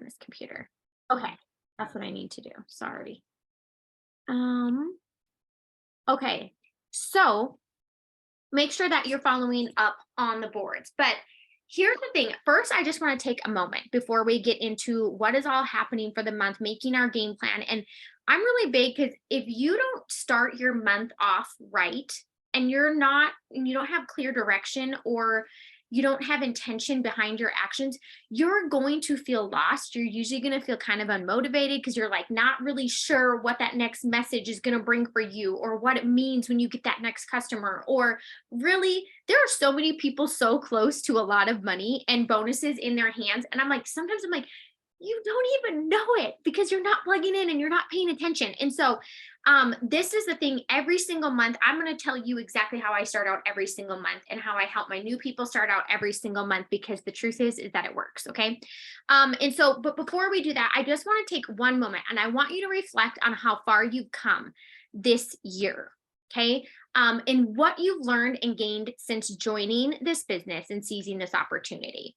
this computer. Okay, that's what I need to do. Sorry. Um, okay. So make sure that you're following up on the boards. But here's the thing. First, I just want to take a moment before we get into what is all happening for the month, making our game plan. And I'm really big because if you don't start your month off right and you don't have clear direction or you don't have intention behind your actions, you're going to feel lost. You're usually going to feel kind of unmotivated because you're like not really sure what that next message is going to bring for you or what it means when you get that next customer. Or really, there are so many people so close to a lot of money and bonuses in their hands. And I'm like, sometimes I'm like, you don't even know it because you're not plugging in and you're not paying attention. And so this is the thing. Every single month, I'm going to tell you exactly how I start out every single month and how I help my new people start out every single month, because the truth is that it works. Okay. And so, but before we do that, I just want to take one moment and I want you to reflect on how far you've come this year. Okay. And what you've learned and gained since joining this business and seizing this opportunity.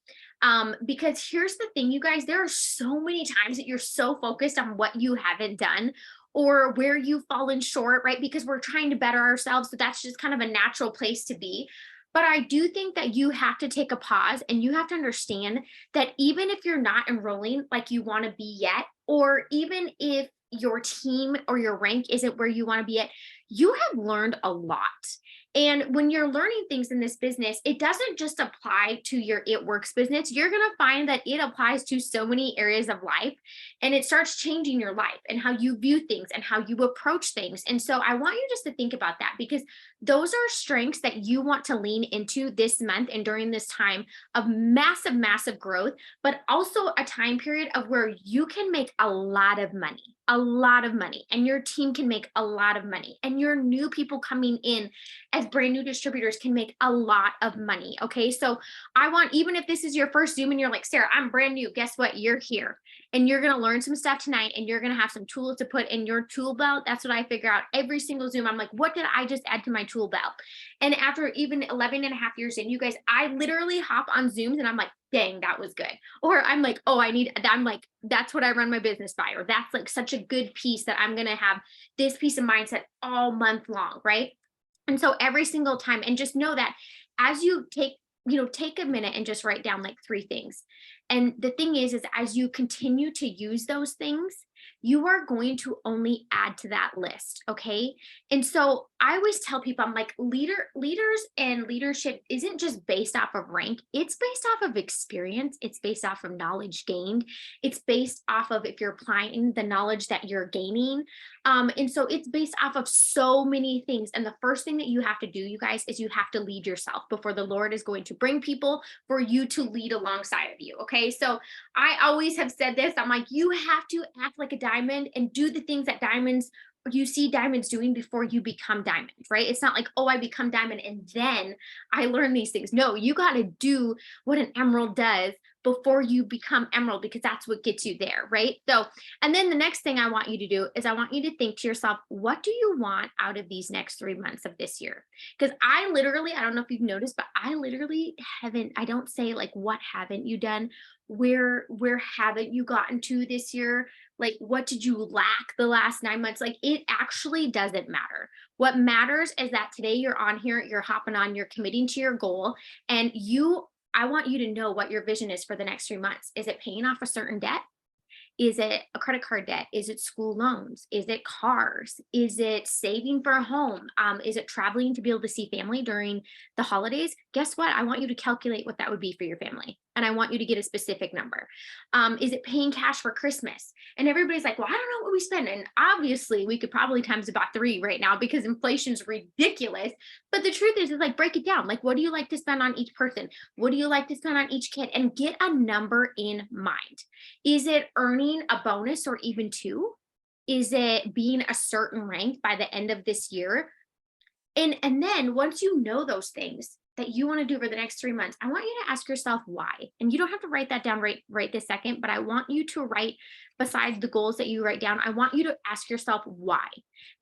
Because here's the thing, you guys, there are so many times that you're so focused on what you haven't done or where you've fallen short, right? Because we're trying to better ourselves. So that's just kind of a natural place to be. But I do think that you have to take a pause and you have to understand that even if you're not enrolling like you want to be yet, or even if your team or your rank isn't where you want to be at, you have learned a lot. And when you're learning things in this business, it doesn't just apply to your It Works business. You're going to find that it applies to so many areas of life, and it starts changing your life and how you view things and how you approach things. And so I want you just to think about that, because those are strengths that you want to lean into this month and during this time of massive, massive growth, but also a time period of where you can make a lot of money. A lot of money, and your team can make a lot of money, and your new people coming in as brand new distributors can make a lot of money. Okay. So I want, even if this is your first Zoom and you're like, Sarah, I'm brand new, guess what? You're here and you're going to learn some stuff tonight and you're going to have some tools to put in your tool belt. That's what I figure out every single Zoom. I'm like, what did I just add to my tool belt? And after even 11 and a half years in, you guys, I literally hop on Zooms and I'm like, dang, that was good. Or I'm like, oh, I'm like, that's what I run my business by. Or that's like such a good piece that I'm going to have this piece of mindset all month long. Right. And so every single time, and just know that as you take a minute and just write down like 3 things. And the thing is as you continue to use those things, you are going to only add to that list. Okay. And so I always tell people, I'm like, leaders and leadership isn't just based off of rank. It's based off of experience. It's based off of knowledge gained. It's based off of if you're applying the knowledge that you're gaining. And so it's based off of so many things. And the first thing that you have to do, you guys, is you have to lead yourself before the Lord is going to bring people for you to lead alongside of you. Okay. So I always have said this. I'm like, you have to act like a diamond and do the things that you see diamonds doing before you become diamond, right? It's not like, oh, I become diamond and then I learn these things. No, you got to do what an emerald does before you become emerald, because that's what gets you there, right? So, and then the next thing I want you to do is I want you to think to yourself, what do you want out of these next 3 months of this year? Because I don't know if you've noticed, but I literally I don't say like, what haven't you done? Where haven't you gotten to this year? Like, what did you lack the last 9 months? Like, it actually doesn't matter. What matters is that today you're on here, you're hopping on, you're committing to your goal, and I want you to know what your vision is for the next 3 months. Is it paying off a certain debt? Is it a credit card debt? Is it school loans? Is it cars? Is it saving for a home? Is it traveling to be able to see family during the holidays? Guess what? I want you to calculate what that would be for your family. And I want you to get a specific number. Is it paying cash for Christmas? And everybody's like, well, I don't know what we spend. And obviously we could probably times about 3 right now because inflation's ridiculous. But the truth is like, break it down. Like, what do you like to spend on each person? What do you like to spend on each kid? And get a number in mind. Is it earning a bonus or even 2? Is it being a certain rank by the end of this year? And then once you know those things that you want to do for the next 3 months, I want you to ask yourself why. And you don't have to write that down right this second, but I want you to write, besides the goals that you write down, I want you to ask yourself why.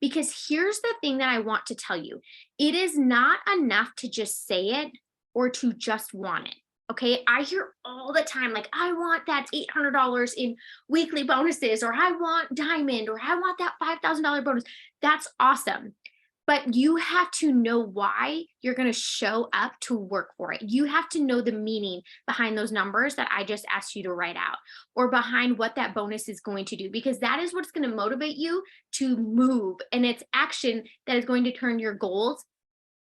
Because here's the thing that I want to tell you. It is not enough to just say it or to just want it. Okay. I hear all the time, like, I want that $800 in weekly bonuses, or I want diamond, or I want that $5,000 bonus. That's awesome. But you have to know why you're going to show up to work for it. You have to know the meaning behind those numbers that I just asked you to write out, or behind what that bonus is going to do, because that is what's going to motivate you to move. And it's action that is going to turn your goals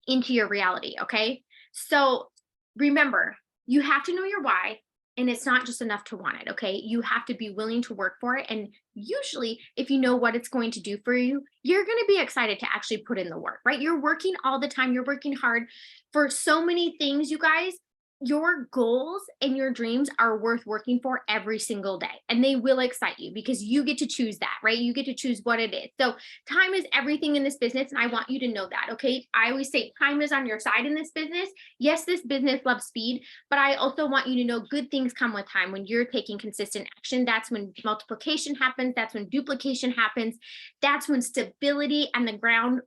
into your reality. Okay. So remember, you have to know your why. And it's not just enough to want it. Okay. You have to be willing to work for it. And usually, if you know what it's going to do for you, you're going to be excited to actually put in the work, right? You're working all the time. You're working hard for so many things, you guys. Your goals and your dreams are worth working for every single day, and they will excite you because you get to choose that, right? You get to choose what it is. So time is everything in this business, and I want you to know that. Okay. I always say time is on your side in this business. Yes, this business loves speed, but I also want you to know good things come with time. When you're taking consistent action, that's when multiplication happens. That's when duplication happens. That's when stability and the ground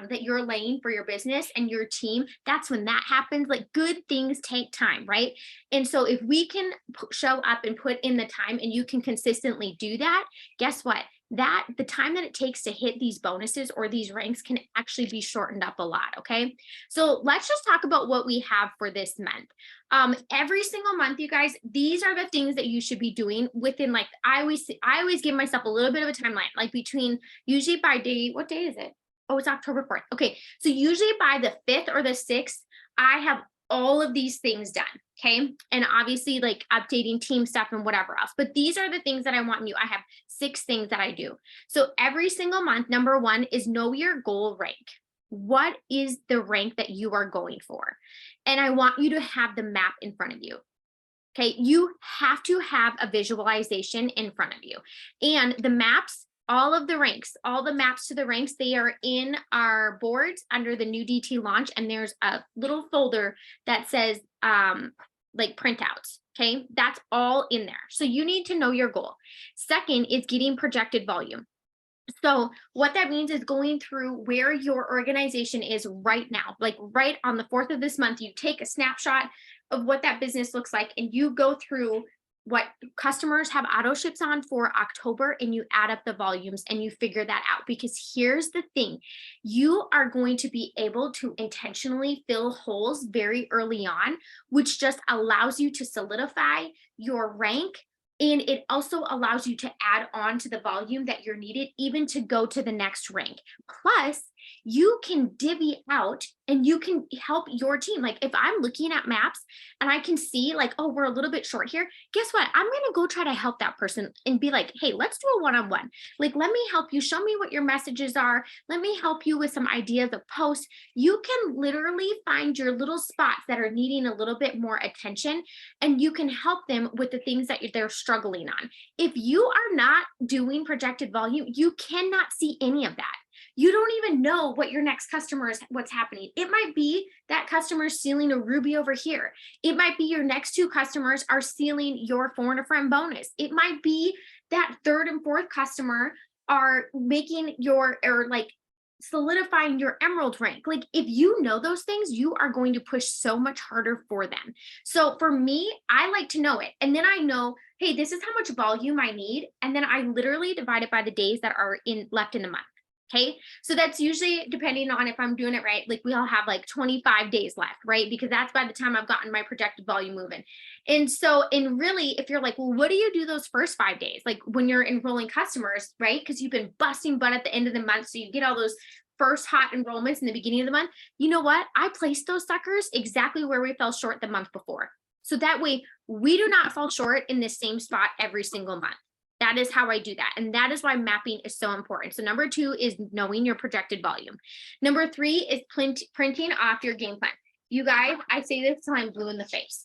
that you're laying for your business and your team, that's when that happens. Like, good things take time, right? And so if we can show up and put in the time, and you can consistently do that, guess what? That the time that it takes to hit these bonuses or these ranks can actually be shortened up a lot. Okay. So let's just talk about what we have for this month. Every single month, you guys, these are the things that you should be doing within, like, I always give myself a little bit of a timeline, like between, usually by day, what day is it? Oh, it's October 4th. Okay. So usually by the 5th or the 6th, I have all of these things done. Okay. And obviously, like, updating team stuff and whatever else. But these are the things that I want you. I have 6 things that I do. So every single month, number one is know your goal rank. What is the rank that you are going for? And I want you to have the map in front of you. Okay. You have to have a visualization in front of you. And the maps, all of the ranks, all the maps to the ranks, they are in our boards under the new DT launch. And there's a little folder that says like printouts. Okay. That's all in there. So you need to know your goal. Second is getting projected volume. So what that means is going through where your organization is right now, like right on the 4th of this month, you take a snapshot of what that business looks like, and you go through what customers have auto ships on for October, and you add up the volumes and you figure that out. Because here's the thing, you are going to be able to intentionally fill holes very early on, which just allows you to solidify your rank. And it also allows you to add on to the volume that you're needed, even to go to the next rank. Plus, you can divvy out and you can help your team. Like, if I'm looking at maps and I can see, like, oh, we're a little bit short here, guess what? I'm going to go try to help that person and be like, hey, let's do a one-on-one. Like, let me help you. Show me what your messages are. Let me help you with some ideas of posts. You can literally find your little spots that are needing a little bit more attention, and you can help them with the things that they're struggling on. If you are not doing projected volume, you cannot see any of that. You don't even know what your next customer is, what's happening. It might be that customer's sealing a Ruby over here. It might be your next 2 customers are sealing your foreign a friend bonus. It might be that 3rd and 4th customer are making your, or like solidifying your emerald rank. Like, if you know those things, you are going to push so much harder for them. So for me, I like to know it. And then I know, hey, this is how much volume I need. And then I literally divide it by the days that are left in the month. Okay. So that's usually, depending on if I'm doing it right, like, we all have like 25 days left, right? Because that's by the time I've gotten my projected volume moving. And so, and really, if you're like, well, what do you do those first 5 days? Like, when you're enrolling customers, right? Because you've been busting butt at the end of the month. So you get all those first hot enrollments in the beginning of the month. You know what? I placed those suckers exactly where we fell short the month before. So that way we do not fall short in the same spot every single month. That is how I do that. And that is why mapping is so important. So number 2 is knowing your projected volume. Number 3 is printing off your game plan. You guys, I say this till I'm blue in the face.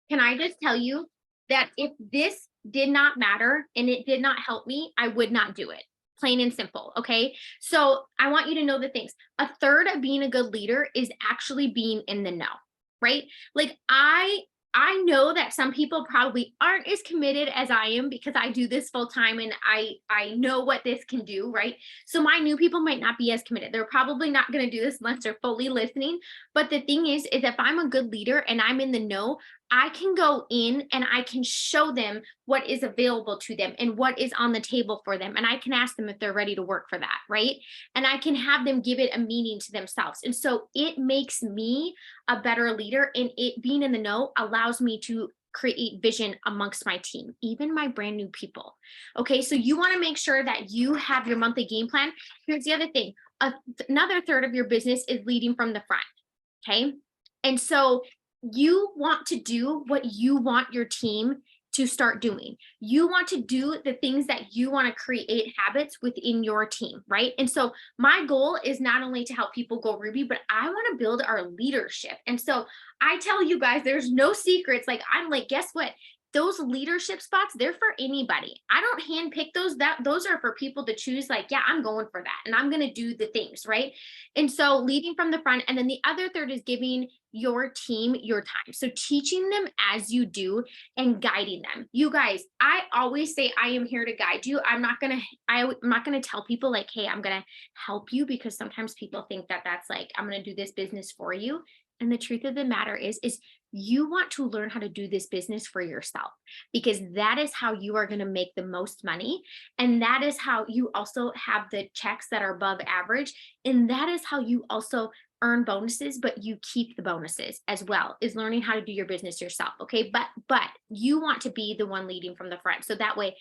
Can I just tell you that if this did not matter and it did not help me, I would not do it. Plain and simple. Okay. So I want you to know the things. A third of being a good leader is actually being in the know, right? Like, I know that some people probably aren't as committed as I am, because I do this full time and I know what this can do, right? So my new people might not be as committed. They're probably not going to do this unless they're fully listening. But the thing is if I'm a good leader and I'm in the know, I can go in and I can show them what is available to them and what is on the table for them. And I can ask them if they're ready to work for that, right? And I can have them give it a meaning to themselves. And so it makes me a better leader, and it being in the know allows me to create vision amongst my team, even my brand new people. Okay, so you want to make sure that you have your monthly game plan. Here's the other thing. Another third of your business is leading from the front. Okay. And so you want to do what you want your team to start doing. You want to do the things that you want to create habits within your team, right? And so my goal is not only to help people go Ruby, but I want to build our leadership. And so I tell you guys, there's no secrets. Like, I'm like, guess what? Those leadership spots, they're for anybody. I don't handpick those. Those are for people to choose, like, yeah, I'm going for that. And I'm going to do the things, right? And so leading from the front. And then the other third is giving your team your time. So teaching them as you do and guiding them. You guys, I always say I am here to guide you. I'm not going to tell people like, hey, I'm going to help you, because sometimes people think that that's like, I'm going to do this business for you. And the truth of the matter is you want to learn how to do this business for yourself, because that is how you are going to make the most money. And that is how you also have the checks that are above average. And that is how you also earn bonuses, but you keep the bonuses as well, is learning how to do your business yourself. Okay. But you want to be the one leading from the front. So that way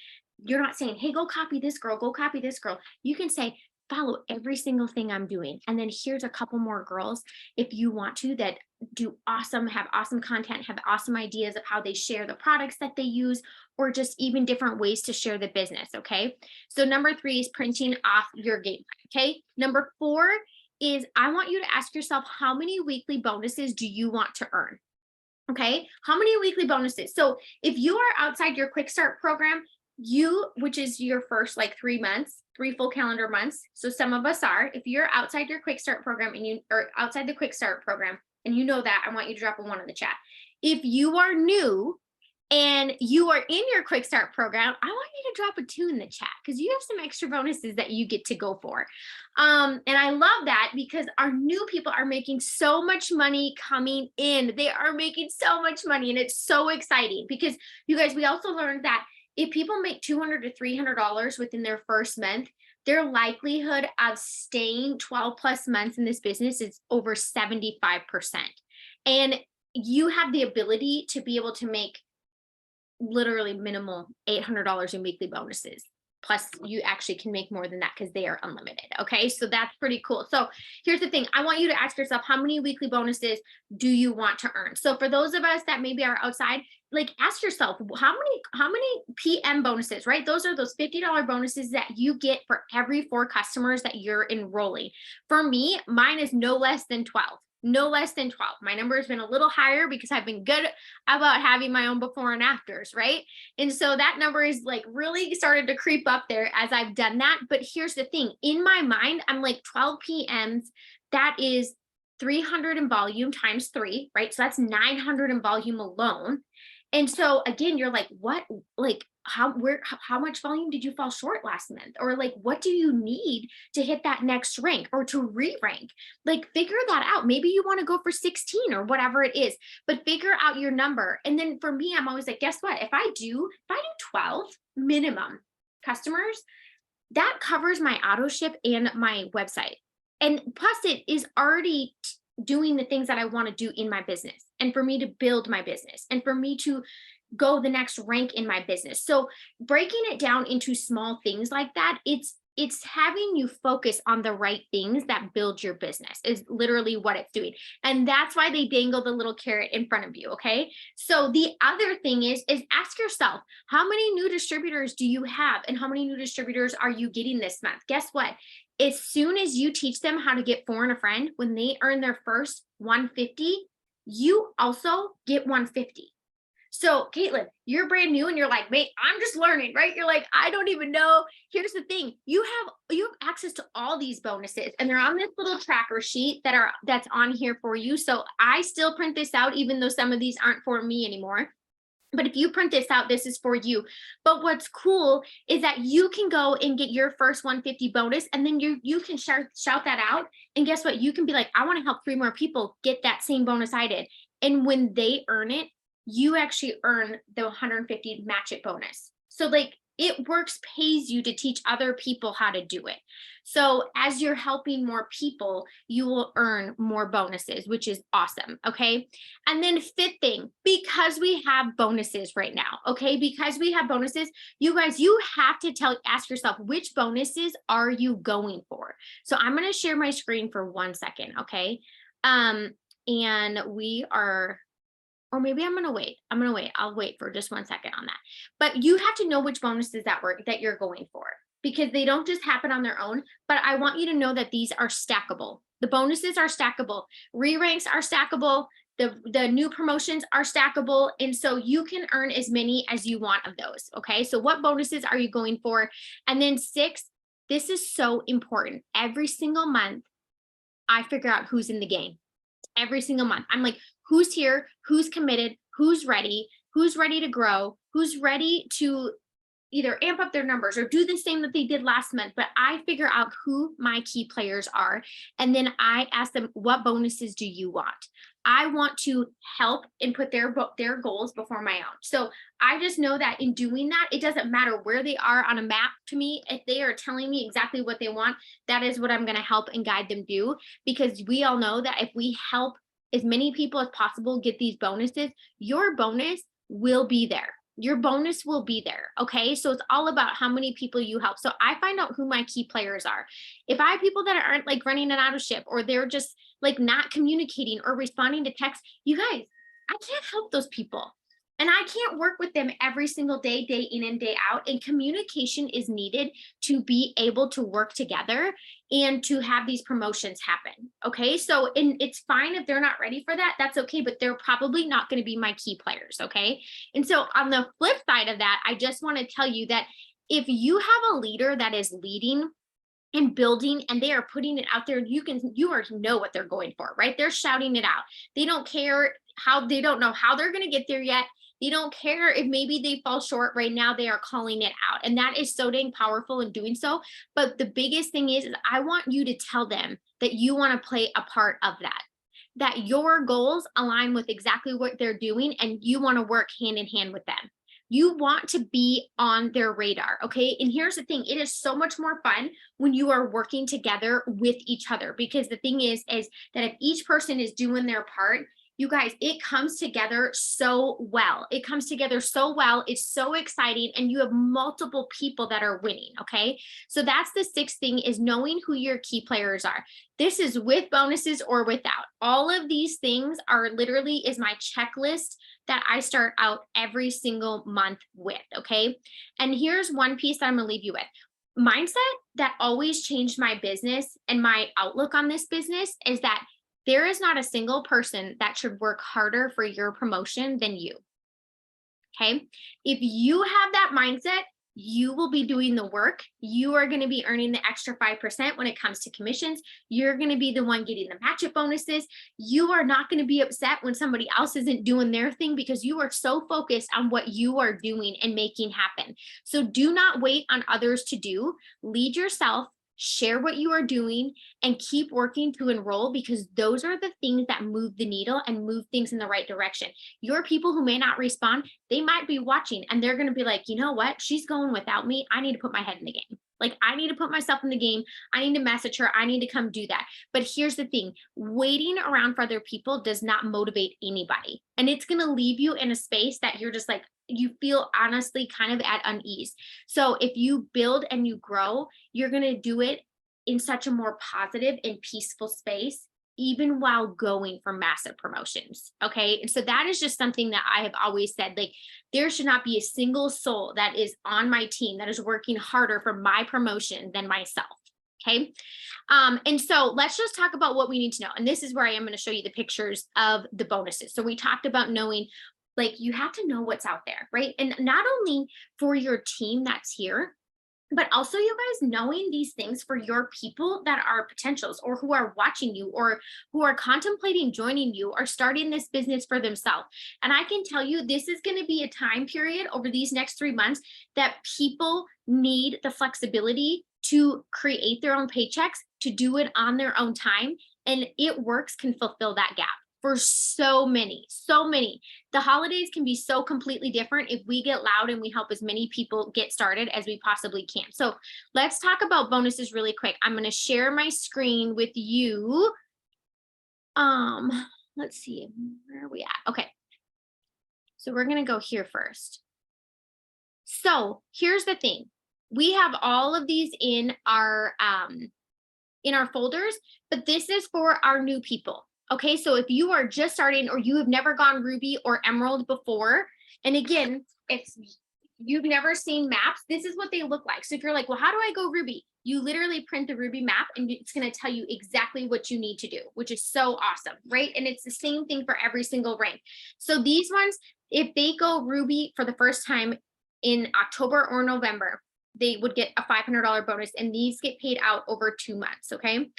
you're not saying, hey, go copy this girl, go copy this girl. You can say, follow every single thing I'm doing. And then here's a couple more girls, if you want to, that do awesome, have awesome content, have awesome ideas of how they share the products that they use, or just even different ways to share the business. Okay. So number 3 is printing off your game plan. Okay. Number 4 is I want you to ask yourself, how many weekly bonuses do you want to earn? Okay. How many weekly bonuses? So if you are outside your quick start program, which is your first like 3 months, 3 full calendar months. So some of us are, if you're outside your quick start program or outside the quick start program, and you know that, I want you to drop a 1 in the chat. If you are new and you are in your quick start program, I want you to drop a 2 in the chat, because you have some extra bonuses that you get to go for. And I love that, because our new people are making so much money coming in. They are making so much money, and it's so exciting, because you guys, we also learned that if people make $200 to $300 within their first month, their likelihood of staying 12 plus months in this business is over 75%. And you have the ability to be able to make literally minimal $800 in weekly bonuses. Plus you actually can make more than that, because they are unlimited. Okay. So that's pretty cool. So here's the thing. I want you to ask yourself, how many weekly bonuses do you want to earn? So for those of us that maybe are outside, like, ask yourself, how many PM bonuses, right? Those are those $50 bonuses that you get for every 4 customers that you're enrolling. For me, mine is no less than 12. No less than 12. My number has been a little higher because I've been good about having my own before and afters, right? And so that number is like really started to creep up there as I've done that. But here's the thing, in my mind, I'm like 12 PMs, that is 300 in volume times 3, right? So that's 900 in volume alone. And so again, you're like, what, like, how much volume did you fall short last month? Or like, what do you need to hit that next rank or to re-rank? Like, figure that out. Maybe you want to go for 16 or whatever it is, but figure out your number. And then for me, I'm always like, guess what? If I do 12 minimum customers, that covers my auto ship and my website. And plus it is already doing the things that I want to do in my business, and for me to build my business, and for me to go the next rank in my business. So breaking it down into small things like that, it's having you focus on the right things that build your business, is literally what it's doing. And that's why they dangle the little carrot in front of you. Okay. So the other thing is ask yourself, how many new distributors do you have, and how many new distributors are you getting this month? Guess what? As soon as you teach them how to get 4 and a friend, when they earn their first 150, you also get 150. So Caitlin, you're brand new and you're like, mate, I'm just learning, right? You're like, I don't even know. Here's the thing. You have access to all these bonuses, and they're on this little tracker sheet that's on here for you. So I still print this out, even though some of these aren't for me anymore. But if you print this out, this is for you. But what's cool is that you can go and get your first 150 bonus, and then you can shout that out. And guess what? You can be like, I want to help 3 more people get that same bonus I did. And when they earn it, you actually earn the 150 match it bonus. So like it works, pays you to teach other people how to do it. So as you're helping more people, you will earn more bonuses, which is awesome. Okay. And then fifth thing, because we have bonuses right now, okay, because we have bonuses, you guys, you have to ask yourself, which bonuses are you going for? So I'm going to share my screen for 1 second. Okay. And we are, or maybe I'm going to wait. I'll wait for just 1 second on that. But you have to know which bonuses that you're going for, because they don't just happen on their own. But I want you to know that these are stackable. The bonuses are stackable. Re-ranks are stackable. The new promotions are stackable. And so you can earn as many as you want of those. Okay. So what bonuses are you going for? And then 6, this is so important. Every single month, I figure out who's in the game. Every single month. I'm like, who's here, who's committed, who's ready to grow, who's ready to either amp up their numbers or do the same that they did last month. But I figure out who my key players are. And then I ask them, what bonuses do you want? I want to help and put their goals before my own. So I just know that in doing that, it doesn't matter where they are on a map to me. If they are telling me exactly what they want, that is what I'm going to help and guide them do. Because we all know that if we help as many people as possible get these bonuses, your bonus will be there. Your bonus will be there. Okay. So it's all about how many people you help. So I find out who my key players are. If I have people that aren't like running an auto ship, or they're just like not communicating or responding to text, you guys, I can't help those people. And I can't work with them every single day, day in and day out. And communication is needed to be able to work together and to have these promotions happen. Okay. So, and it's fine if they're not ready for that. That's okay. But they're probably not going to be my key players. Okay. And so on the flip side of that, I just want to tell you that if you have a leader that is leading and building and they are putting it out there, you already know what they're going for, right? They're shouting it out. They don't care they don't know how they're going to get there yet. They don't care if maybe they fall short right now. They are calling it out. And that is so dang powerful in doing so. But the biggest thing is I want you to tell them that you want to play a part of that your goals align with exactly what they're doing and you want to work hand in hand with them. You want to be on their radar. Okay. And here's the thing. It is so much more fun when you are working together with each other, because the thing is that if each person is doing their part, you guys, it comes together so well. It comes together so well. It's so exciting. And you have multiple people that are winning. Okay. So that's the 6th thing, is knowing who your key players are. This is with bonuses or without. All of these things are literally is my checklist that I start out every single month with. Okay. And here's one piece that I'm going to leave you with. Mindset that always changed my business and my outlook on this business is that there is not a single person that should work harder for your promotion than you. Okay. If you have that mindset, you will be doing the work. You are going to be earning the extra 5% when it comes to commissions. You're going to be the one getting the match up bonuses. You are not going to be upset when somebody else isn't doing their thing, because you are so focused on what you are doing and making happen. So do not wait on others to do. Lead yourself. Share what you are doing and keep working to enroll, because those are the things that move the needle and move things in the right direction. Your people who may not respond, they might be watching and they're going to be like, you know what? She's going without me. I need to put my head in the game. Like, I need to put myself in the game. I need to message her. I need to come do that. But here's the thing, waiting around for other people does not motivate anybody. And it's going to leave you in a space that you're just like, you feel honestly kind of at unease. So if you build and you grow, you're going to do it in such a more positive and peaceful space, even while going for massive promotions. Okay. And so that is just something that I have always said, like, there should not be a single soul that is on my team that is working harder for my promotion than myself. Okay. And so let's just talk about what we need to know. And this is where I am going to show you the pictures of the bonuses. So we talked about knowing, like, you have to know what's out there, right? And not only for your team that's here, but also you guys knowing these things for your people that are potentials, or who are watching you, or who are contemplating joining you or starting this business for themselves. And I can tell you, this is going to be a time period over these next 3 months that people need the flexibility to create their own paychecks, to do it on their own time. And It Works can fulfill that gap. for so many. The holidays can be so completely different if we get loud and we help as many people get started as we possibly can. So let's talk about bonuses really quick. I'm going to share my screen with you. Let's see, where are we at? Okay. So we're going to go here first. So here's the thing. We have all of these in our folders, but this is for our new people. Okay, so if you are just starting or you have never gone Ruby or Emerald before, and again, if you've never seen maps, this is what they look like. So if you're like, well, how do I go Ruby? You literally print the Ruby map and it's going to tell you exactly what you need to do, which is so awesome, right? And it's the same thing for every single rank. So these ones, if they go Ruby for the first time in October or November, they would get a $500 bonus, and these get paid out over 2 months, okay?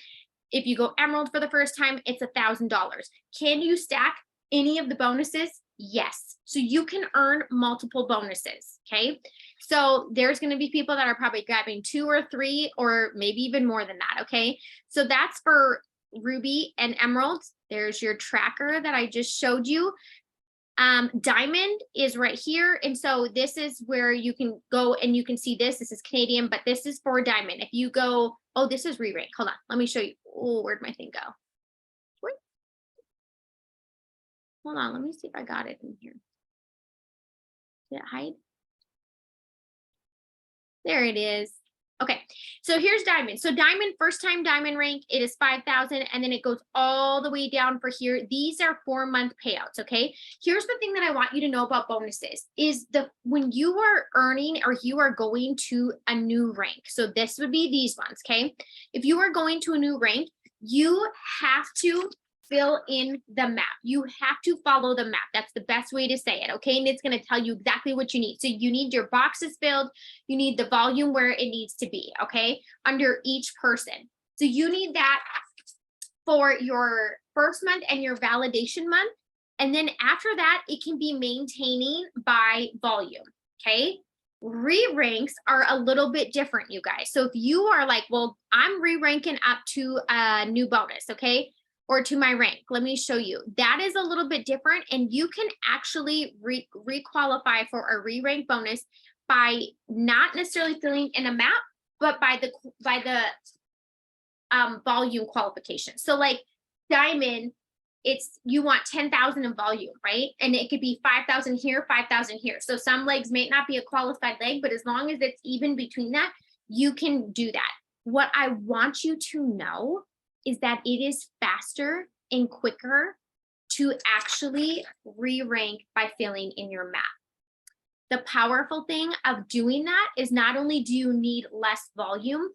If you go Emerald for the first time, it's $1,000. Can you stack any of the bonuses? Yes. So you can earn multiple bonuses, okay? So there's going to be people that are probably grabbing 2 or 3 or maybe even more than that, okay? So that's for Ruby and Emerald. There's your tracker that I just showed you. Diamond is right here. And so this is where you can go and you can see this. This is Canadian, but this is for Diamond. If you go, oh, this is re-rank. Hold on. Let me show you. Oh, where'd my thing go? Wait. Hold on. Let me see if I got it in here. Did it hide? There it is. Okay, so here's Diamond. So Diamond, first time Diamond rank, it is 5,000, and then it goes all the way down for here. These are 4-month payouts, okay? Here's the thing that I want you to know about bonuses is when you are earning or you are going to a new rank. So this would be these ones, okay? If you are going to a new rank, you have to fill in the map. You have to follow the map. That's the best way to say it, okay? And it's going to tell you exactly what you need. So you need your boxes filled. You need the volume where it needs to be, okay? Under each person. So you need that for your first month and your validation month. And then after that, it can be maintaining by volume, okay? Re-ranks are a little bit different, you guys. So if you are like, well, I'm re-ranking up to a new bonus, okay? Or to my rank, let me show you. That is a little bit different, and you can actually re-qualify for a re-rank bonus by not necessarily filling in a map, but by the volume qualification. So like Diamond, you want 10,000 in volume, right? And it could be 5,000 here, 5,000 here. So some legs may not be a qualified leg, but as long as it's even between that, you can do that. What I want you to know is that it is faster and quicker to actually re-rank by filling in your map. The powerful thing of doing that is not only do you need less volume,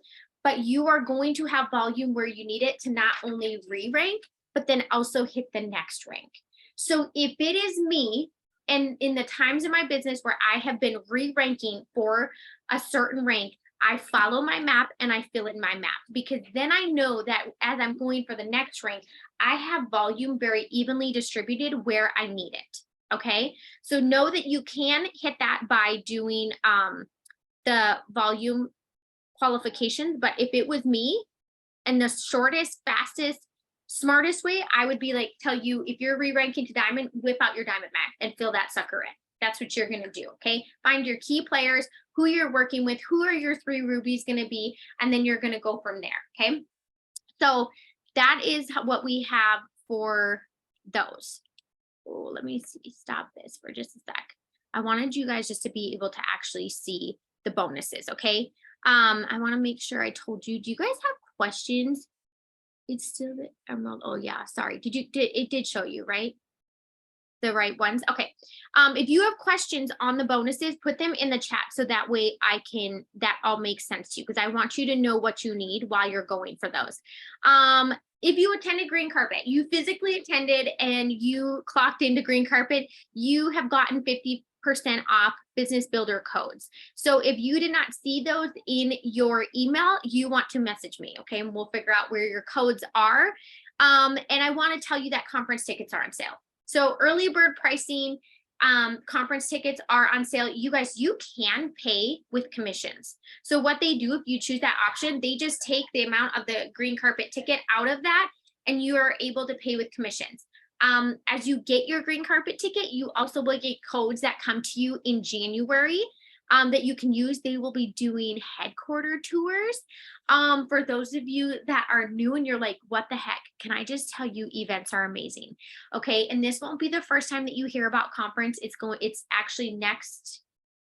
but you are going to have volume where you need it to not only re-rank, but then also hit the next rank. So if it is me, and in the times in my business where I have been re-ranking for a certain rank, I follow my map and I fill in my map, because then I know that as I'm going for the next rank, I have volume very evenly distributed where I need it. Okay, so know that you can hit that by doing the volume qualifications. But if it was me, and the shortest, fastest, smartest way, I would be like, tell you, if you're re-ranking to Diamond, whip out your Diamond map and fill that sucker in. That's what you're going to do, okay? Find your key players, who you're working with, who are your 3 rubies going to be, and then you're going to go from there, okay? So that is what we have for those. Oh, let me see, stop this for just a sec. I wanted you guys just to be able to actually see the bonuses, okay? I want to make sure I told you. Do you guys have questions? It's still the Emerald. Oh yeah, sorry. It did show you, right? The right ones. Okay. If you have questions on the bonuses, put them in the chat so that way that all makes sense to you, because I want you to know what you need while you're going for those. If you attended green carpet, you physically attended and you clocked into green carpet, you have gotten 50% off business builder codes. So if you did not see those in your email, you want to message me, okay? And we'll figure out where your codes are. And I want to tell you that conference tickets are on sale. So early bird pricing, conference tickets are on sale. You guys, you can pay with commissions. So what they do, if you choose that option, they just take the amount of the green carpet ticket out of that and you are able to pay with commissions. As you get your green carpet ticket, you also will get codes that come to you in January that you can use. They will be doing headquarter tours. For those of you that are new and you're like, what the heck? Can I just tell you, events are amazing. Okay. And this won't be the first time that you hear about conference. It's actually next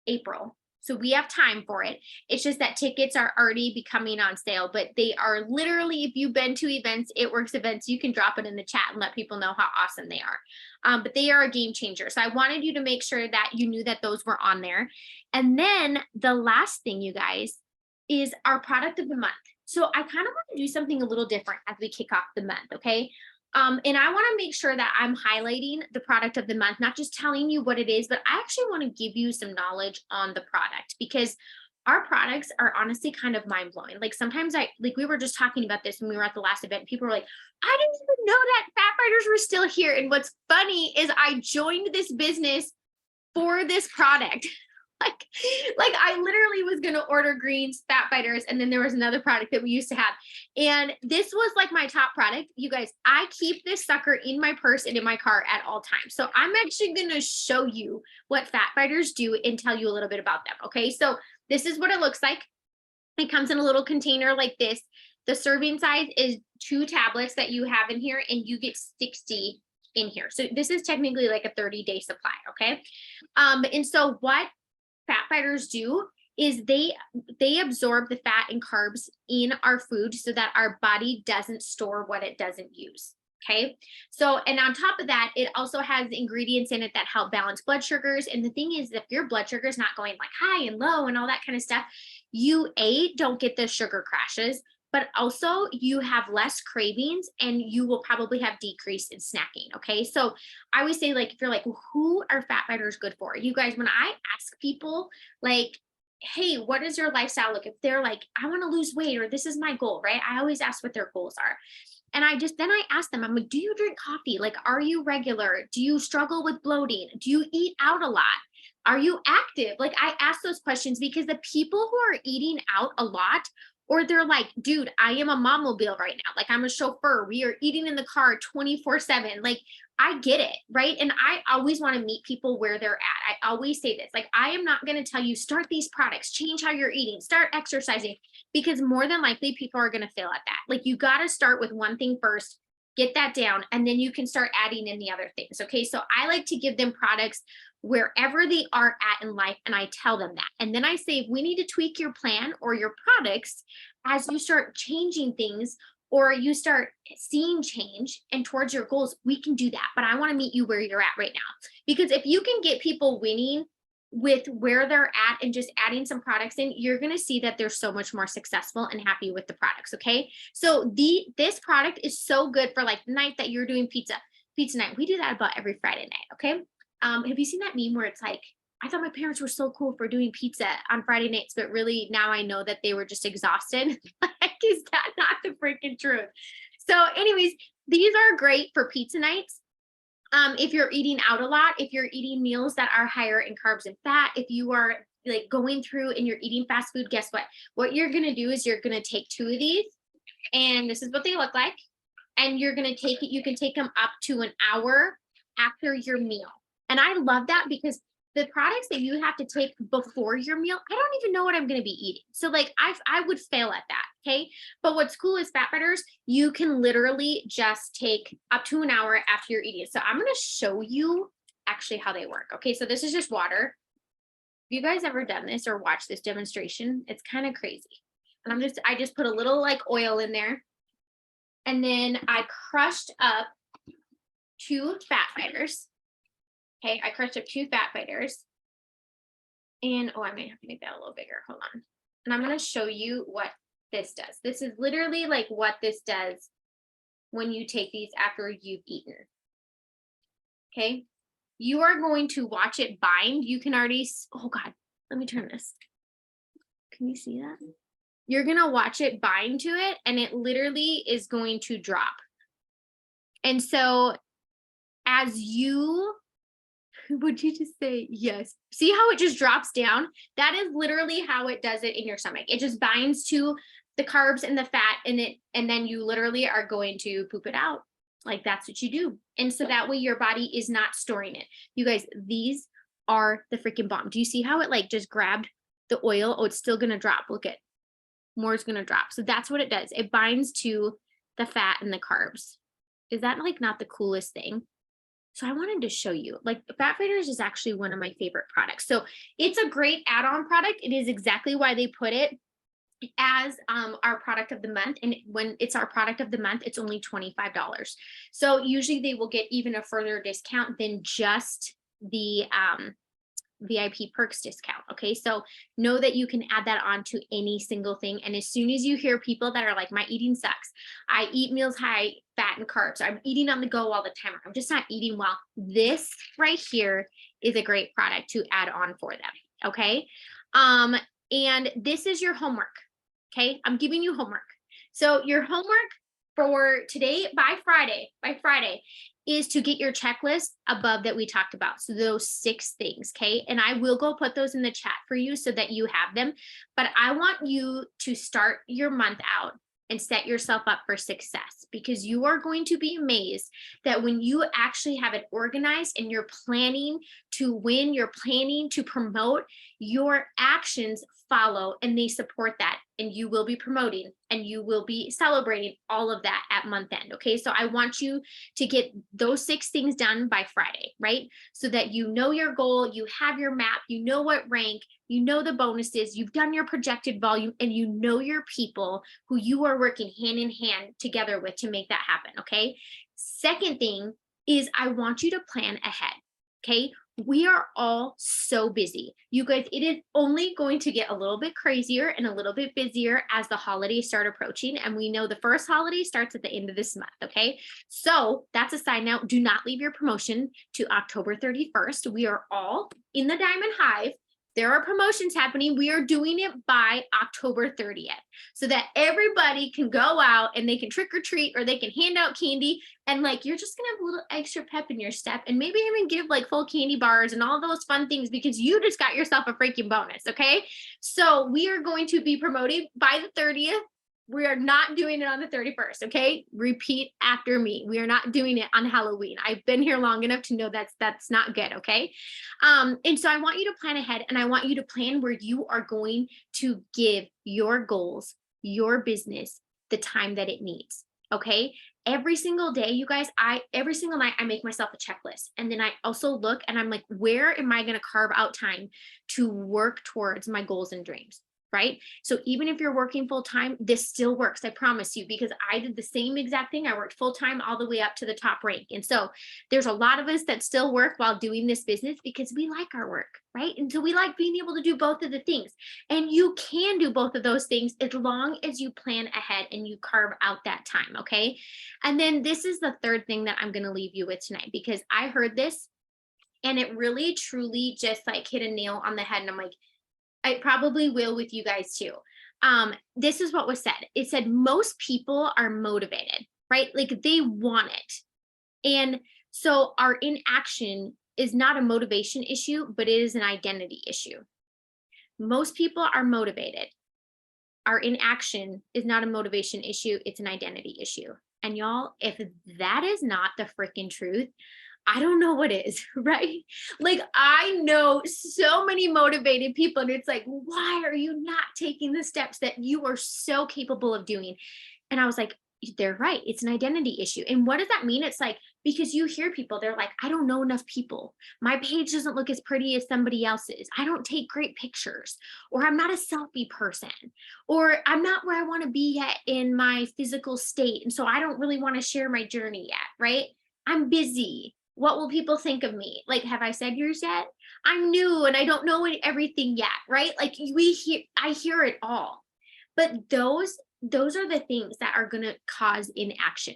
April. So we have time for it. It's just that tickets are already becoming on sale, but they are literally, if you've been to events, It Works events, you can drop it in the chat and let people know how awesome they are. But they are a game changer. So I wanted you to make sure that you knew that those were on there. And then the last thing, you guys, is our product of the month. So I kind of want to do something a little different as we kick off the month, okay? And I want to make sure that I'm highlighting the product of the month, not just telling you what it is, but I actually want to give you some knowledge on the product, because our products are honestly kind of mind blowing. Like sometimes we were just talking about this when we were at the last event. People were like, I didn't even know that fat fighters were still here. And what's funny is I joined this business for this product. like I literally was going to order greens, fat fighters, and then there was another product that we used to have. And this was like my top product. You guys, I keep this sucker in my purse and in my car at all times. So I'm actually going to show you what fat fighters do and tell you a little bit about them. Okay. So this is what it looks like. It comes in a little container like this. The serving size is 2 tablets that you have in here, and you get 60 in here. So this is technically like a 30-day supply. Okay. And so what fat fighters do is they absorb the fat and carbs in our food so that our body doesn't store what it doesn't use. Okay. So, and on top of that, it also has ingredients in it that help balance blood sugars. And the thing is, if your blood sugar is not going like high and low and all that kind of stuff, you don't get the sugar crashes, but also you have less cravings and you will probably have decrease in snacking. Okay. So I always say, like, if you're like, well, who are fat fighters good for? You guys, when I ask people like, hey, what is your lifestyle look? If they're like, I want to lose weight, or this is my goal, right? I always ask what their goals are. And then I ask them, I'm like, do you drink coffee? Like, are you regular? Do you struggle with bloating? Do you eat out a lot? Are you active? Like, I ask those questions because the people who are eating out a lot, or they're like, dude, I am a mommobile right now. Like, I'm a chauffeur. We are eating in the car 24/7. Like, I get it, right? And I always want to meet people where they're at. I always say this, like, I am not going to tell you, start these products, change how you're eating, start exercising, because more than likely people are going to fail at that. Like, you got to start with one thing first, get that down, and then you can start adding in the other things. Okay. So I like to give them products wherever they are at in life, and I tell them that. And then I say, we need to tweak your plan or your products as you start changing things, or you start seeing change and towards your goals. We can do that, but I want to meet you where you're at right now. Because if you can get people winning with where they're at and just adding some products in, you're going to see that they're so much more successful and happy with the products. Okay. So this product is so good for like the night that you're doing pizza night. We do that about every Friday night. Okay. Have you seen that meme where it's like, I thought my parents were so cool for doing pizza on Friday nights, but really now I know that they were just exhausted. Like, is that not the freaking truth? So anyways, these are great for pizza nights. If you're eating out a lot, if you're eating meals that are higher in carbs and fat, if you are like going through and you're eating fast food, guess what? What you're going to do is you're going to take 2 of these, and this is what they look like. And you're going to take it, you can take them up to an hour after your meal. And I love that, because the products that you have to take before your meal, I don't even know what I'm going to be eating. So like I would fail at that. Okay. But what's cool is fat fighters, you can literally just take up to an hour after you're eating. So I'm going to show you actually how they work. Okay. So this is just water. Have you guys ever done this or watched this demonstration? It's kind of crazy. And I just put a little like oil in there. And then I crushed up 2 fat fighters. Okay, I crushed up 2 fat fighters. And I may have to make that a little bigger. Hold on. And I'm going to show you what this does. This is literally like what this does when you take these after you've eaten. Okay, you are going to watch it bind. You can already, oh God, let me turn this. Can you see that? You're going to watch it bind to it, and it literally is going to drop. And so as you, would you just say yes? See how it just drops down? That is literally how it does it in your stomach. It just binds to the carbs and the fat in it, and then you literally are going to poop it out. Like that's what you do. And so that way your body is not storing it. You guys, these are the freaking bomb. Do you see how it like just grabbed the oil? Oh, it's still going to drop. Look at more is going to drop. So that's what it does. It binds to the fat and the carbs. Is that like not the coolest thing? So I wanted to show you, like Fat Fighters is actually one of my favorite products. So it's a great add-on product. It is exactly why they put it as our product of the month. And when it's our product of the month, it's only $25. So usually they will get even a further discount than just the VIP perks discount. Okay. So know that you can add that on to any single thing. And as soon as you hear people that are like, my eating sucks, I eat meals high fat and carbs, I'm eating on the go all the time, I'm just not eating well, this right here is a great product to add on for them. Okay. And this is your homework. Okay. I'm giving you homework. So your homework for today by Friday is to get your checklist above that we talked about. So those 6 things, okay? And I will go put those in the chat for you so that you have them. But I want you to start your month out and set yourself up for success, because you are going to be amazed that when you actually have it organized and you're planning to win, you're planning to promote, your actions follow and they support that, and you will be promoting and you will be celebrating all of that at month end. Okay. So I want you to get those 6 things done by Friday, right? So that you know your goal, you have your map, you know what rank, you know the bonuses, you've done your projected volume, and you know your people who you are working hand in hand together with to make that happen. Okay. Second thing is I want you to plan ahead. Okay. We are all so busy. You guys, it is only going to get a little bit crazier and a little bit busier as the holidays start approaching. And we know the first holiday starts at the end of this month. Okay. So that's a side note. Do not leave your promotion to October 31st. We are all in the Diamond Hive. There are promotions happening. We are doing it by October 30th so that everybody can go out and they can trick or treat, or they can hand out candy. And like, you're just going to have a little extra pep in your step, and maybe even give like full candy bars and all those fun things, because you just got yourself a freaking bonus. Okay. So we are going to be promoting by the 30th. We are not doing it on the 31st. Okay. Repeat after me. We are not doing it on Halloween. I've been here long enough to know that's not good. Okay. And so I want you to plan ahead, and I want you to plan where you are going to give your goals, your business, the time that it needs. Okay. Every single day, you guys, every single night I make myself a checklist. And then I also look and I'm like, where am I going to carve out time to work towards my goals and dreams? Right? So even if you're working full time, this still works. I promise you, because I did the same exact thing. I worked full time all the way up to the top rank. And so there's a lot of us that still work while doing this business because we like our work, right? And so we like being able to do both of the things. And you can do both of those things as long as you plan ahead and you carve out that time. Okay. And then this is the third thing that I'm going to leave you with tonight, because I heard this and it really truly just like hit a nail on the head. And I'm like, I probably will with you guys too. This is what was said. It said most people are motivated, right? Like they want it. And so our inaction is not a motivation issue, but it is an identity issue. Most people are motivated. Our inaction is not a motivation issue. It's an identity issue. And y'all, if that is not the freaking truth, I don't know what is, right? Like I know so many motivated people, and it's like, why are you not taking the steps that you are so capable of doing? And I was like, they're right. It's an identity issue. And what does that mean? It's like, because you hear people, they're like, I don't know enough people. My page doesn't look as pretty as somebody else's. I don't take great pictures, or I'm not a selfie person, or I'm not where I want to be yet in my physical state. And so I don't really want to share my journey yet, right? I'm busy. What will people think of me? Like, have I said yours yet? I'm new and I don't know everything yet, right? Like I hear it all. But those are the things that are going to cause inaction.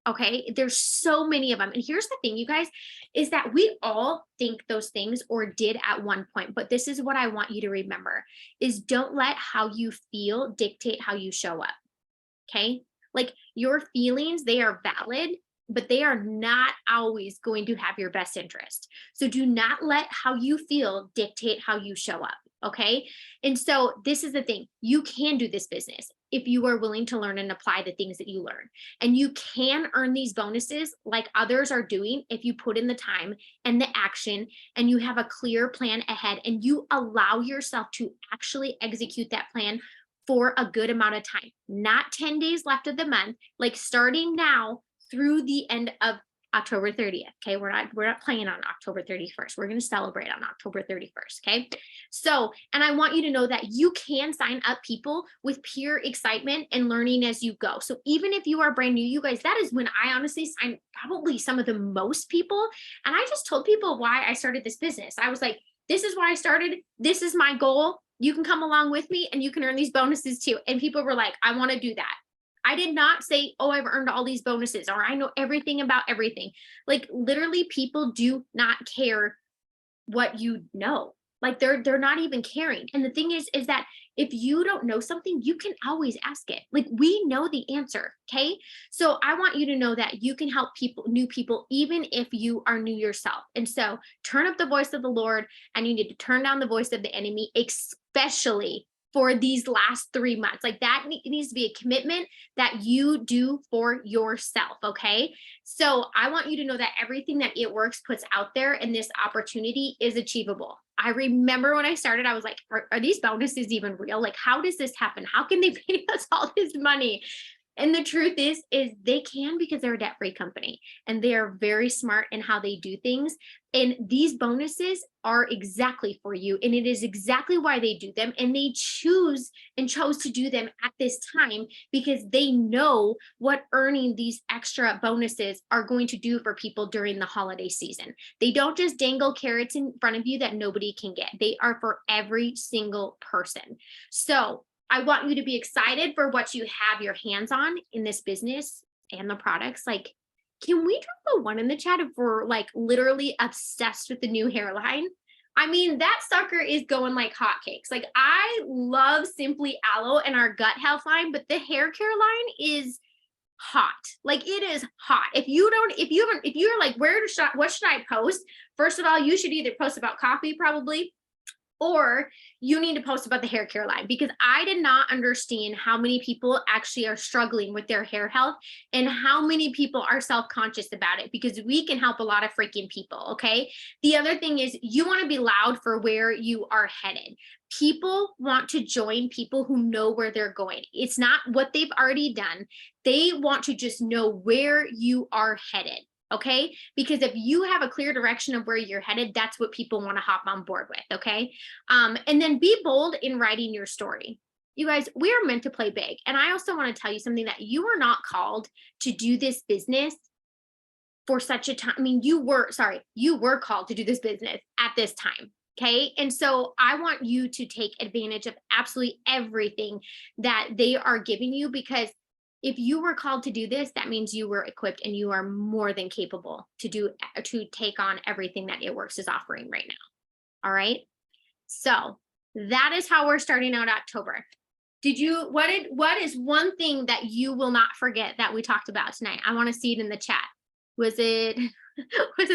Okay. There's so many of them. And here's the thing, you guys, is that we all think those things or did at one point. But this is what I want you to remember is don't let how you feel dictate how you show up. Okay. Like your feelings, they are valid, but they are not always going to have your best interest. So do not let how you feel dictate how you show up. Okay. And so this is the thing, you can do this business if you are willing to learn and apply the things that you learn. And you can earn these bonuses like others are doing if you put in the time and the action and you have a clear plan ahead and you allow yourself to actually execute that plan for a good amount of time, not 10 days left of the month, like starting now through the end of October 30th. Okay. We're not playing on October 31st. We're going to celebrate on October 31st. Okay. So, and I want you to know that you can sign up people with pure excitement and learning as you go. So even if you are brand new, you guys, that is when I honestly sign probably some of the most people. And I just told people why I started this business. I was like, this is why I started. This is my goal. You can come along with me and you can earn these bonuses too. And people were like, I want to do that. I did not say, oh, I've earned all these bonuses or I know everything about everything. Like literally people do not care what you know. Like they're not even caring. And the thing is that if you don't know something, you can always ask it. Like we know the answer. Okay. So I want you to know that you can help people, new people, even if you are new yourself. And so turn up the voice of the Lord and you need to turn down the voice of the enemy, especially for these last 3 months. Like that needs to be a commitment that you do for yourself. Okay. So I want you to know that everything that It Works puts out there in this opportunity is achievable. I remember when I started, I was like, are these bonuses even real? Like, how does this happen? How can they pay us all this money? And the truth is they can because they're a debt-free company and they are very smart in how they do things. And these bonuses are exactly for you. And it is exactly why they do them. And they chose to do them at this time because they know what earning these extra bonuses are going to do for people during the holiday season. They don't just dangle carrots in front of you that nobody can get. They are for every single person. So I want you to be excited for what you have your hands on in this business and the products. Like, can we drop a 1 in the chat if we're like literally obsessed with the new hairline? I mean, that sucker is going like hotcakes. Like I love Simply Aloe and our gut health line, but the hair care line is hot. Like it is hot. If you're like, what should I post? First of all, you should either post about coffee probably, or you need to post about the hair care line because I did not understand how many people actually are struggling with their hair health and how many people are self-conscious about it because we can help a lot of freaking people. Okay. The other thing is you want to be loud for where you are headed. People want to join people who know where they're going. It's not what they've already done. They want to just know where you are headed. Okay. Because if you have a clear direction of where you're headed, that's what people want to hop on board with. Okay. And then be bold in writing your story. You guys, we are meant to play big. And I also want to tell you something that you are not called to do this business for such a time. I mean, you were called to do this business at this time. Okay. And so I want you to take advantage of absolutely everything that they are giving you because if you were called to do this, that means you were equipped and you are more than capable to take on everything that It Works is offering right now. All right. So that is how we're starting out October. What is one thing that you will not forget that we talked about tonight? I want to see it in the chat. Was it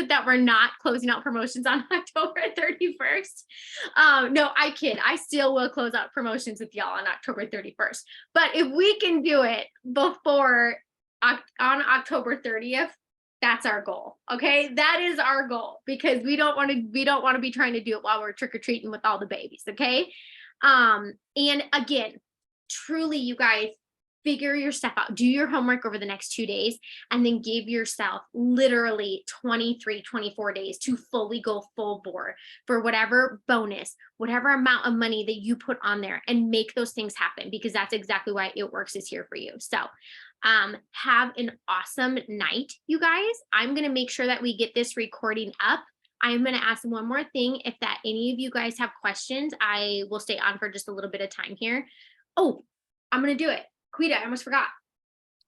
that we're not closing out promotions on October 31st? No, I kid. I still will close out promotions with y'all on October 31st. But if we can do it before on October 30th, that's our goal. Okay, that is our goal because we don't want to be trying to do it while we're trick-or-treating with all the babies. Okay, and again, truly, you guys, figure your stuff out, do your homework over the next 2 days, and then give yourself literally 23, 24 days to fully go full bore for whatever bonus, whatever amount of money that you put on there and make those things happen because that's exactly why It Works is here for you. So have an awesome night, you guys. I'm going to make sure that we get this recording up. I'm going to ask one more thing. If that any of you guys have questions, I will stay on for just a little bit of time here. Oh, I'm going to do it. Quita, I almost forgot.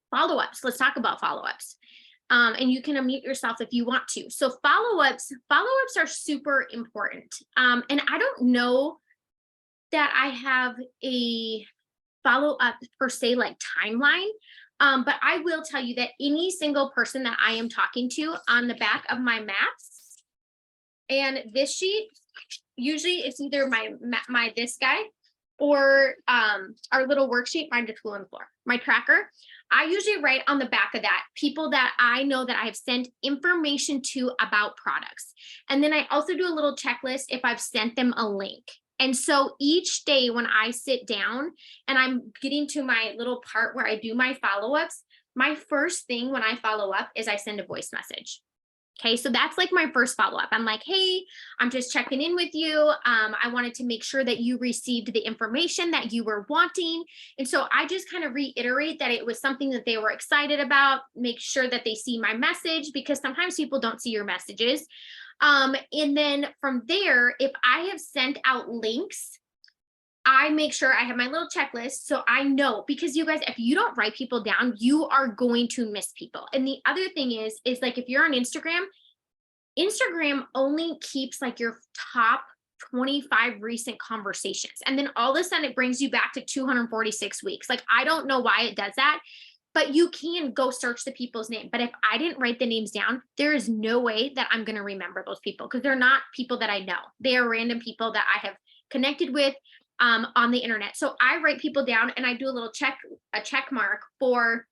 Follow-ups. Let's talk about follow-ups. And you can unmute yourself if you want to. So follow-ups are super important. And I don't know that I have a follow-up per se, like timeline. But I will tell you that any single person that I am talking to on the back of my maps and this sheet, usually it's either my this guy or our little worksheet, find a tool on the floor, my tracker. I usually write on the back of that people that I know that I have sent information to about products. And then I also do a little checklist if I've sent them a link. And so each day when I sit down and I'm getting to my little part where I do my follow-ups, my first thing when I follow up is I send a voice message. Okay, so that's like my first follow-up. I'm like, hey, I'm just checking in with you. I wanted to make sure that you received the information that you were wanting. And so I just kind of reiterate that it was something that they were excited about, make sure that they see my message, because sometimes people don't see your messages. And then from there, if I have sent out links, I make sure I have my little checklist so I know, because you guys, if you don't write people down, you are going to miss people. And the other thing is like if you're on Instagram, Instagram only keeps like your top 25 recent conversations. And then all of a sudden it brings you back to 246 weeks. Like, I don't know why it does that, but you can go search the people's name. But if I didn't write the names down, there is no way that I'm going to remember those people, because they're not people that I know. They are random people that I have connected with on the internet. So I write people down and I do a check mark for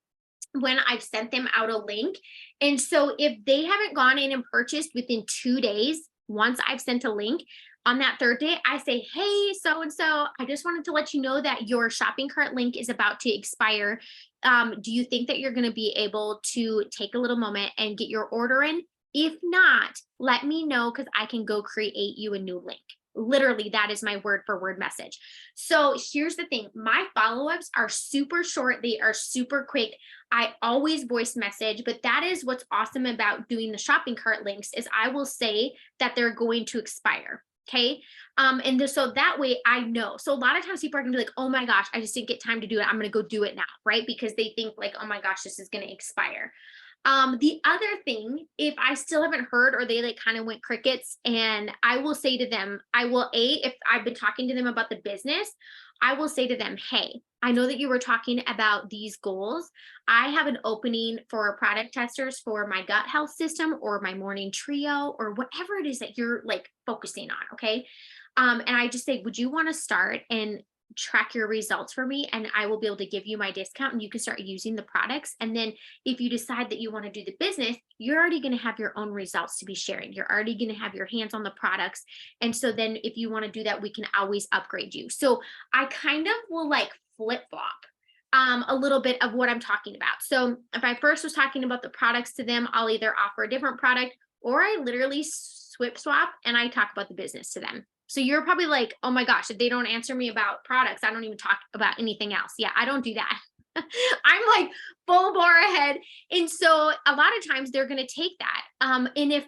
when I've sent them out a link. And so if they haven't gone in and purchased within 2 days, once I've sent a link, on that third day, I say, hey, so-and-so, I just wanted to let you know that your shopping cart link is about to expire. Do you think that you're going to be able to take a little moment and get your order in? If not, let me know, because I can go create you a new link. Literally, that is my word for word message. So here's the thing. My follow-ups are super short. They are super quick. I always voice message, but that is what's awesome about doing the shopping cart links is I will say that they're going to expire. Okay. So that way I know. So a lot of times people are gonna be like, oh my gosh, I just didn't get time to do it. I'm going to go do it now. Right. Because they think like, oh my gosh, this is going to expire. The other thing, if I still haven't heard or they like kind of went crickets, and I will say to them, if I've been talking to them about the business, I will say to them, hey, I know that you were talking about these goals. I have an opening for product testers for my gut health system or my morning trio or whatever it is that you're like focusing on. Okay. And I just say, would you want to start and track your results for me, and I will be able to give you my discount and you can start using the products. And then if you decide that you want to do the business, you're already going to have your own results to be sharing. You're already going to have your hands on the products. And so then if you want to do that, we can always upgrade you. So I kind of will like flip flop a little bit of what I'm talking about. So if I first was talking about the products to them, I'll either offer a different product or I literally swap and I talk about the business to them. So you're probably like, oh my gosh, if they don't answer me about products, I don't even talk about anything else. Yeah, I don't do that. I'm like full bore ahead. And so a lot of times they're going to take that. And if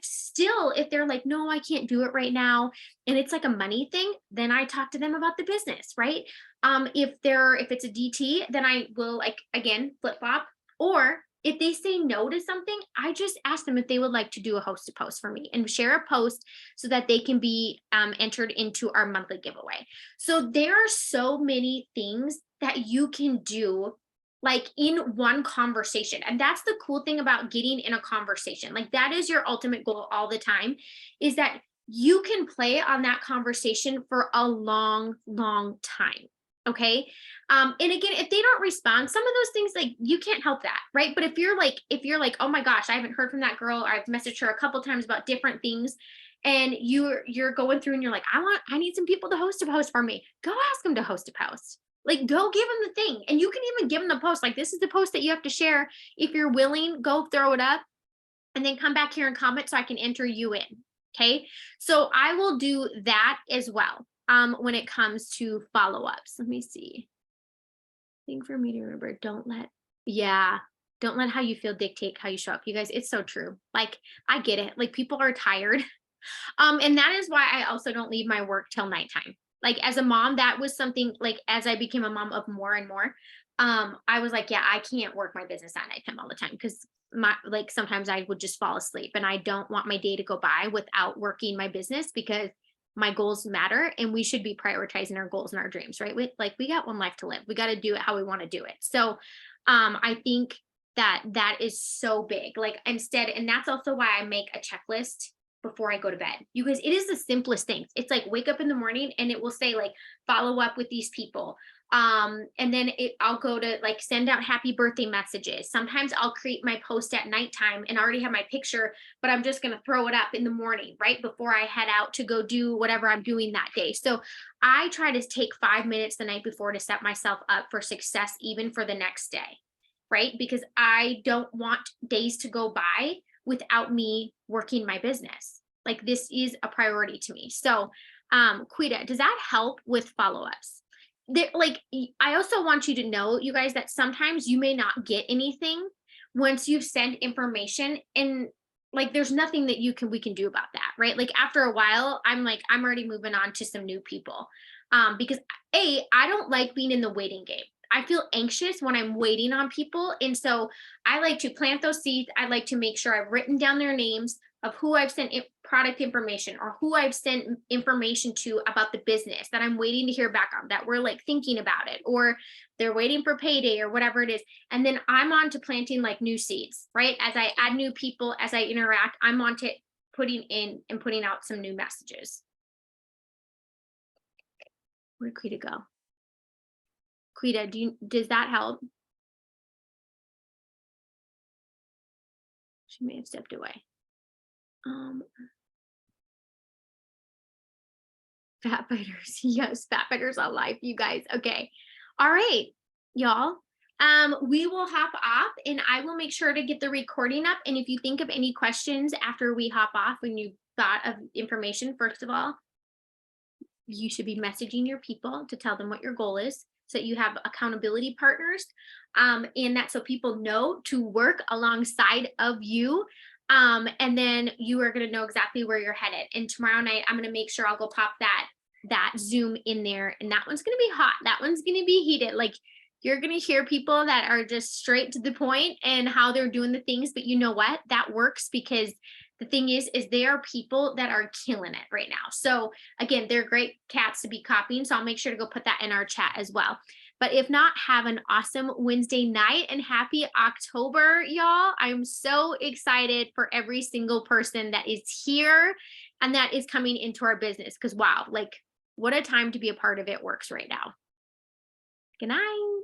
they're like, no, I can't do it right now, and it's like a money thing, then I talk to them about the business, right? If it's a DT, then I will like, again, flip flop. Or if they say no to something, I just ask them if they would like to do a host to post for me and share a post so that they can be entered into our monthly giveaway. So there are so many things that you can do like in one conversation. And that's the cool thing about getting in a conversation. Like that is your ultimate goal all the time, is that you can play on that conversation for a long, long time. Okay. And again, if they don't respond, some of those things, like you can't help that, right? But if you're like, oh my gosh, I haven't heard from that girl, or I've messaged her a couple times about different things, and you're going through and you're like, I need some people to host a post for me. Go ask them to host a post. Like, go give them the thing. And you can even give them the post. Like, this is the post that you have to share. If you're willing, go throw it up and then come back here and comment so I can enter you in. Okay. So I will do that as well. When it comes to follow-ups. Let me see. Thing for me to remember, don't let how you feel dictate how you show up. You guys, it's so true. Like, I get it. Like, people are tired. And that is why I also don't leave my work till nighttime. Like, as a mom, that was something, like, as I became a mom of more and more, I was like, yeah, I can't work my business at nighttime all the time, because sometimes I would just fall asleep, and I don't want my day to go by without working my business, because my goals matter and we should be prioritizing our goals and our dreams, right? We got one life to live. We got to do it how we want to do it. So I think that is so big. Like, instead, and that's also why I make a checklist before I go to bed. You guys, it is the simplest things. It's like wake up in the morning and it will say like follow up with these people. And then I'll go to like send out happy birthday messages. Sometimes I'll create my post at nighttime and already have my picture, but I'm just going to throw it up in the morning, right before I head out to go do whatever I'm doing that day. So I try to take 5 minutes the night before to set myself up for success, even for the next day, right? Because I don't want days to go by without me working my business. Like this is a priority to me. So, Quita, does that help with follow-ups? I also want you to know, you guys, that sometimes you may not get anything once you send information, and like there's nothing that we can do about that, right? Like after a while, I'm already moving on to some new people. Because I don't like being in the waiting game. I feel anxious when I'm waiting on people. And so I like to plant those seeds. I like to make sure I've written down their names of who I've sent product information or who I've sent information to about the business that I'm waiting to hear back on, that we're like thinking about it, or they're waiting for payday or whatever it is. And then I'm on to planting like new seeds, right? As I add new people, as I interact, I'm on to putting in and putting out some new messages. Where'd Quita go? Quita, does that help? She may have stepped away. Fat fighters. Yes, fat fighters on life, you guys. Okay. All right, y'all. We will hop off and I will make sure to get the recording up. And if you think of any questions after we hop off, when you thought of information, first of all, you should be messaging your people to tell them what your goal is, so that you have accountability partners, and that so people know to work alongside of you. And then you are going to know exactly where you're headed. And tomorrow night, I'm going to make sure I'll go pop that Zoom in there. And that one's going to be hot. That one's going to be heated. Like you're going to hear people that are just straight to the point and how they're doing the things. But you know what? That works because the thing is they are people that are killing it right now. So again, they're great cats to be copying. So I'll make sure to go put that in our chat as well. But if not, have an awesome Wednesday night and happy October, y'all. I'm so excited for every single person that is here and that is coming into our business, because wow, like what a time to be a part of It Works right now. Good night.